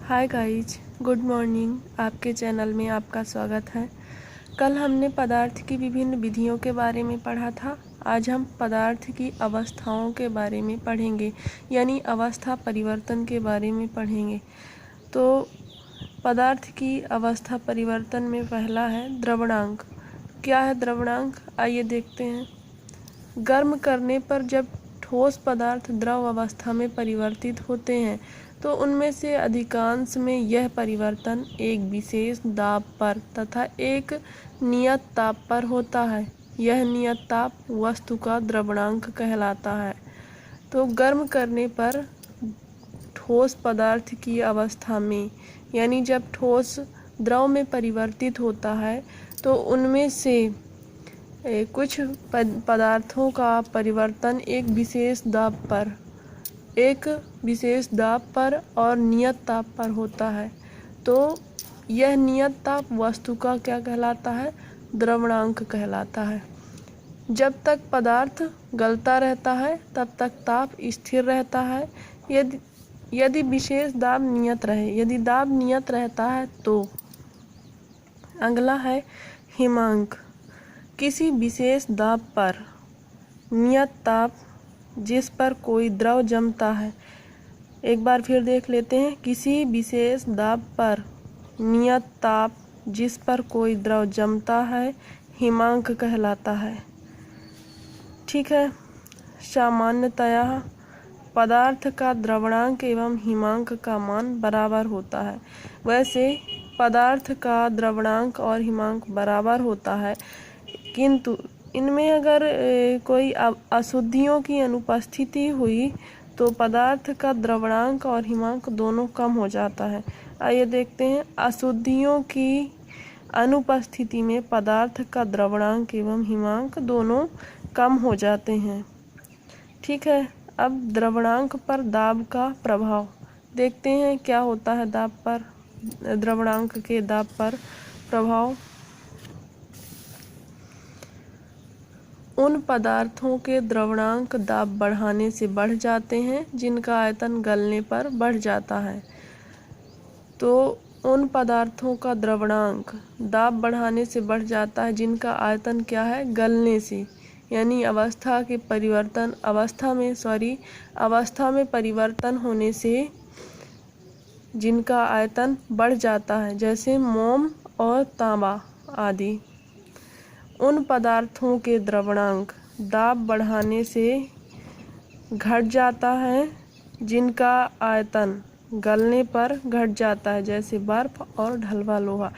Hi guys, good morning. आपके channel में आपका स्वागत है। कल हमने पदार्थ की विभिन्न विधियों के बारे में पढ़ा था। आज हम पदार्थ की अवस्थाओं के बारे में पढ़ेंगे, यानी अवस्था परिवर्तन के बारे में पढ़ेंगे। तो पदार्थ की अवस्था परिवर्तन में पहला है द्रवणांक। क्या है द्रवणांक, आइए देखते हैं। गर्म करने पर जब ठोस पदार्थ द्रव अवस्था में परिवर्तित होते हैं तो उनमें से अधिकांश में यह परिवर्तन एक विशेष दाब पर तथा एक नियत ताप पर होता है। यह नियत ताप वस्तु का द्रवणांक कहलाता है। तो गर्म करने पर ठोस पदार्थ की अवस्था में, यानी जब ठोस द्रव में परिवर्तित होता है तो उनमें से कुछ पदार्थों का परिवर्तन एक विशेष दाब पर और नियत ताप पर होता है। तो यह नियत ताप वस्तु का क्या कहलाता है? द्रवणांक कहलाता है। जब तक पदार्थ गलता रहता है तब तक ताप स्थिर रहता है। यदि विशेष दाब नियत रहे, यदि दाब नियत रहता है तो अगला है हिमांक। किसी विशेष दाब पर नियत ताप जिस पर कोई द्रव जमता है, एक बार फिर देख लेते हैं। किसी विशेष दाब पर नियत ताप जिस पर कोई द्रव जमता है हिमांक कहलाता है। ठीक है। सामान्यतया पदार्थ का द्रवणांक एवं हिमांक का मान बराबर होता है। वैसे पदार्थ का द्रवणांक और हिमांक बराबर होता है, किंतु इनमें अगर कोई अशुद्धियों की अनुपस्थिति हुई तो पदार्थ का द्रवणांक और हिमांक दोनों कम हो जाता है। आइए देखते हैं। अशुद्धियों की अनुपस्थिति में पदार्थ का द्रवणांक एवं हिमांक दोनों कम हो जाते हैं। ठीक है। अब द्रवणांक पर दाब का प्रभाव देखते हैं। क्या होता है दाब पर, द्रवणांक के दाब पर प्रभाव? उन पदार्थों के द्रवणांक दाब बढ़ाने से बढ़ जाते हैं जिनका आयतन गलने पर बढ़ जाता है। तो उन पदार्थों का द्रवणांक दाब बढ़ाने से बढ़ जाता है जिनका आयतन क्या है? गलने से, यानी अवस्था में परिवर्तन होने से जिनका आयतन बढ़ जाता है, जैसे मोम और तांबा आदि। उन पदार्थों के द्रवणांक दाब बढ़ाने से घट जाता है जिनका आयतन गलने पर घट जाता है, जैसे बर्फ और ढलवा लोहा।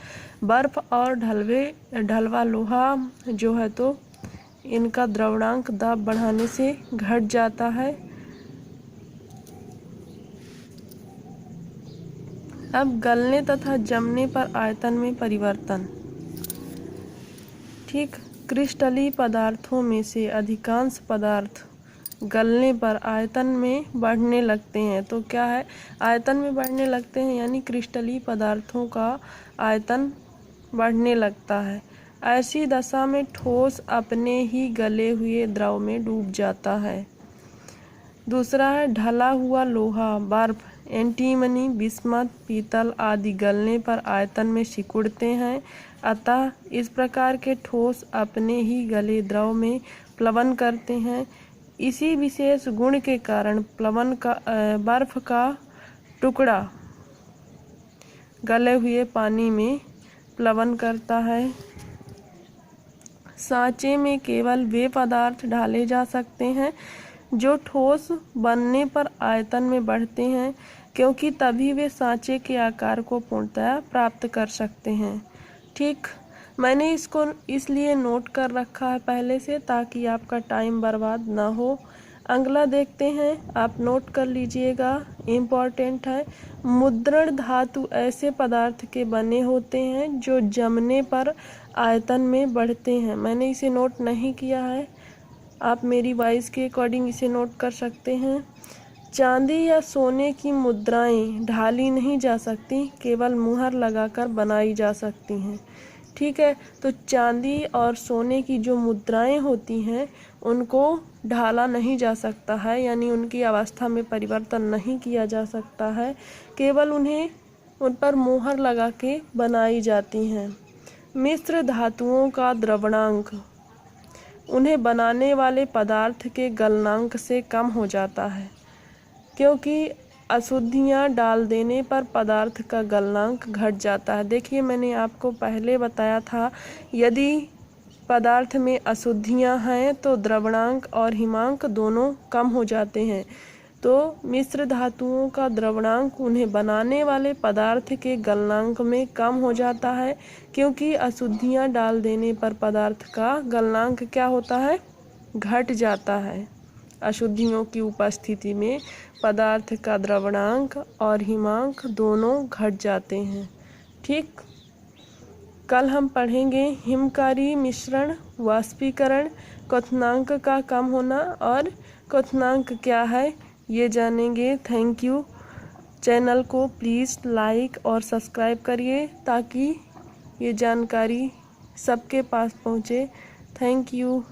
बर्फ और ढलवा लोहा जो है तो इनका द्रवणांक दाब बढ़ाने से घट जाता है। अब गलने तथा जमने पर आयतन में परिवर्तन। ठीक। क्रिस्टलीय पदार्थों में से अधिकांश पदार्थ गलने पर आयतन में बढ़ने लगते हैं। तो क्या है? आयतन में बढ़ने लगते हैं, यानी क्रिस्टलीय पदार्थों का आयतन बढ़ने लगता है। ऐसी दशा में ठोस अपने ही गले हुए द्रव में डूब जाता है। दूसरा है ढला हुआ लोहा, बर्फ, एंटीमनी, बिस्मथ, पीतल आदि गलने पर आयतन में सिकुड़ते हैं। अतः इस प्रकार के ठोस अपने ही गले द्रव में प्लवन करते हैं। इसी विशेष गुण के कारण बर्फ का टुकड़ा गले हुए पानी में प्लवन करता है। सांचे में केवल वे पदार्थ डाले जा सकते हैं जो ठोस बनने पर आयतन में बढ़ते हैं, क्योंकि तभी वे सांचे के आकार को पूर्णतया प्राप्त कर सकते हैं। ठीक। मैंने इसको इसलिए नोट कर रखा है पहले से, ताकि आपका टाइम बर्बाद ना हो। अगला देखते हैं, आप नोट कर लीजिएगा, इम्पॉर्टेंट है। मुद्रण धातु ऐसे पदार्थ के बने होते हैं जो जमने पर आयतन में बढ़ते हैं। मैंने इसे नोट नहीं किया है, आप मेरी वॉइस के अकॉर्डिंग इसे नोट कर सकते हैं। चांदी या सोने की मुद्राएं ढाली नहीं जा सकती, केवल मुहर लगाकर बनाई जा सकती हैं। ठीक है। तो चांदी और सोने की जो मुद्राएं होती हैं उनको ढाला नहीं जा सकता है, यानी उनकी अवस्था में परिवर्तन नहीं किया जा सकता है, केवल उन्हें उन पर मोहर लगा के बनाई जाती हैं। मिश्र धातुओं का द्रवणांक उन्हें बनाने वाले पदार्थ के गलनांक से कम हो जाता है, क्योंकि अशुद्धियाँ डाल देने पर पदार्थ का गलनांक घट जाता है। देखिए, मैंने आपको पहले बताया था, यदि पदार्थ में अशुद्धियाँ हैं तो द्रवणांक और हिमांक दोनों कम हो जाते हैं। तो मिश्र धातुओं का द्रवणांक उन्हें बनाने वाले पदार्थ के गलनांक में कम हो जाता है, क्योंकि अशुद्धियाँ डाल देने पर पदार्थ का गलनांक क्या होता है, घट जाता है। अशुद्धियों की उपस्थिति में पदार्थ का द्रवणांक और हिमांक दोनों घट जाते हैं। ठीक, कल हम पढ़ेंगे हिमकारी मिश्रण, वाष्पीकरण, क्वथनांक का कम होना और क्वथनांक क्या है ये जानेंगे। Thank you. चैनल को प्लीज़ लाइक और सब्सक्राइब करिए ताकि ये जानकारी सबके पास पहुँचे। Thank you.